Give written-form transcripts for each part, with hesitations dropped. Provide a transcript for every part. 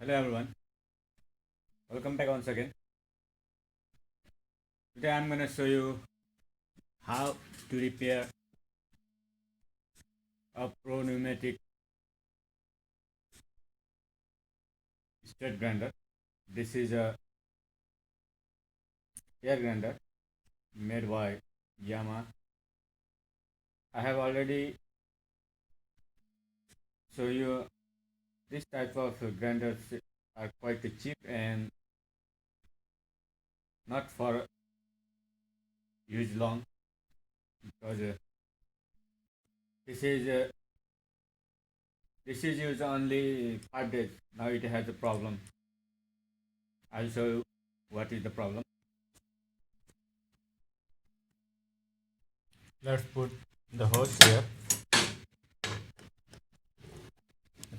Hello everyone, welcome back once again. Today I'm gonna show you how to repair a pro pneumatic stud grinder. This is a air grinder made by Yamaha. I have already shown you this type of grinders are quite cheap and not for use long because this is this is used only 5 days. Now it has a problem. I'll show you what is the problem. Let's put the hose here.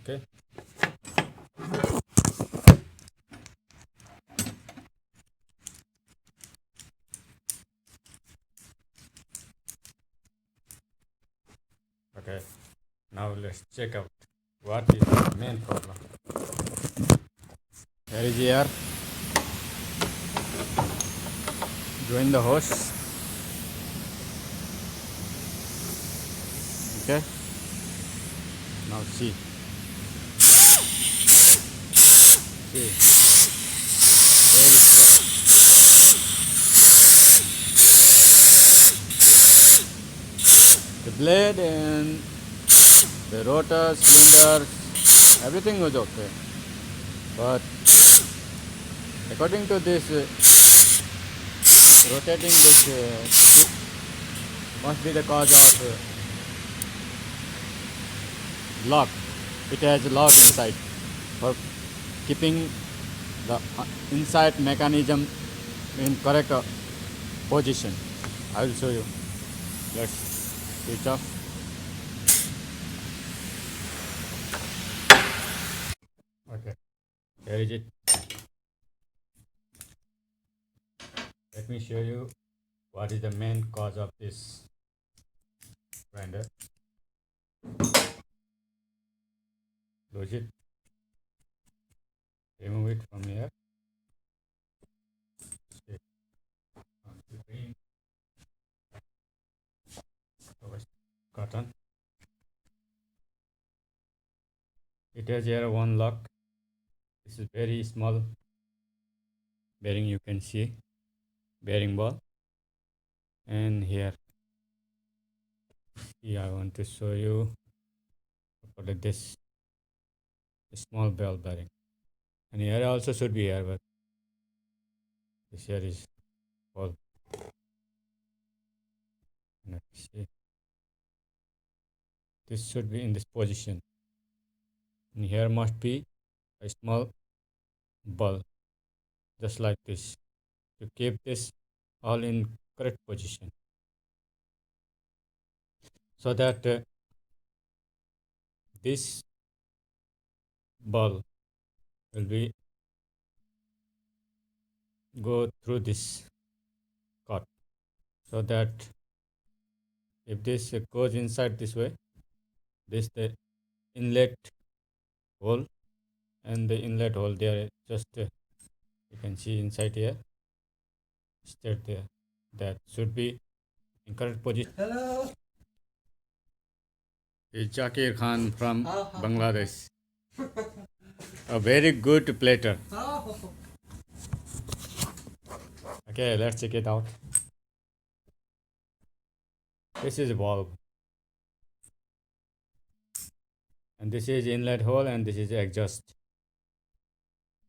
Okay. Okay. Now let's check out what is the main problem. Here is air. Join the hose. Okay. Now see. The blade and the rotor, cylinder, everything was okay. But according to this, rotating this must be the cause of lock. It has a lock inside for keeping the inside mechanism in correct position. I will show you. Let's switch off. Okay, here is it. Let me show you what is the main cause of this grinder. Close it. Remove it from here. Cotton. It has here one lock. This is very small bearing, you can see bearing ball, and here see I want to show you about this small ball bearing, and here also should be here, but this here is all. Let's see. This should be in this position, and here must be a small ball just like this to keep this all in correct position, so that this ball will be go through this cut, so that if this goes inside this way, this the inlet hole, and the inlet hole there just you can see inside here straight there, that should be in correct position. Hello. It's Zakir Khan from Bangladesh, a very good plater. Oh. Okay, let's check it out. This is a valve, and this is inlet hole, and this is exhaust.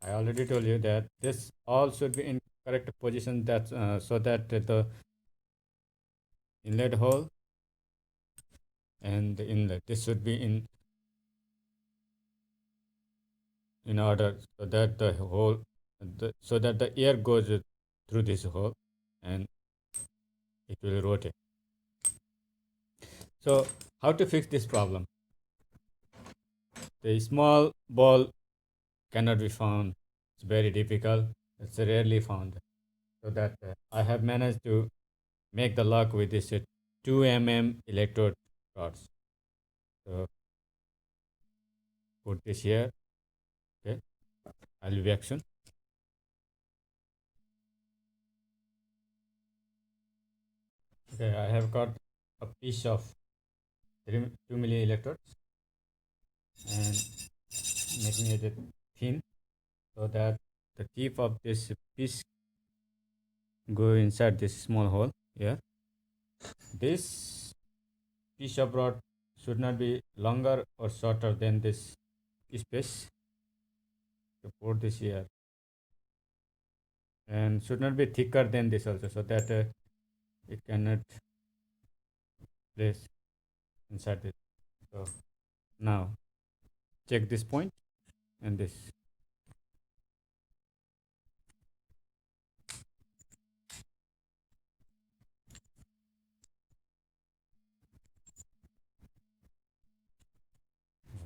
I already told you that this all should be in correct position, that so that the inlet hole and the inlet, this should be in order, so that the hole so that the air goes through this hole and it will rotate. So how to fix this problem? The small ball cannot be found. It's very difficult. It's rarely found. So that I have managed to make the lock with this 2 mm electrode rods. So put this here. Okay. I'll be back soon. Okay, I have got a piece of 2 milli electrodes and making it thin so that the tip of this piece go inside this small hole here. This piece of rod should not be longer or shorter than this space to put this here, and should not be thicker than this also, so that it cannot place inside this. So now check this point and this.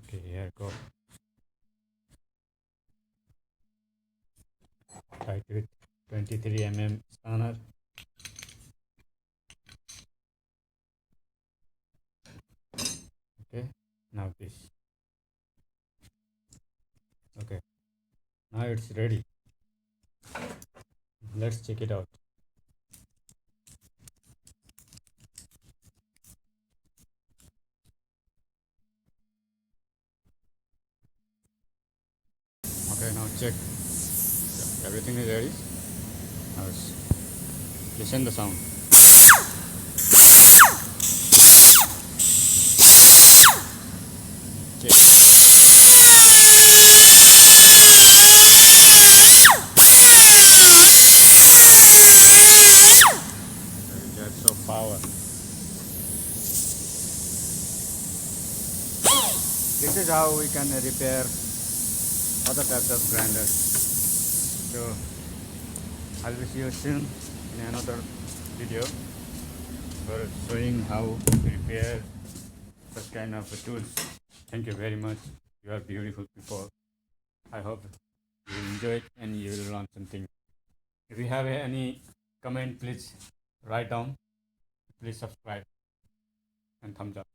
Okay, here go. Tight with 23 spanner. Okay, now this. Okay, now it's ready. Let's check it out. Okay, now check. Yeah, everything is ready. Now listen the sound. Check. That's so power. This is how we can repair other types of grinders. So I'll see you soon in another video for showing how to repair such kind of tools. Thank you very much. You are beautiful people. I hope you enjoy it and you will learn something. If you have any comment, please write down. Please subscribe and thumbs up.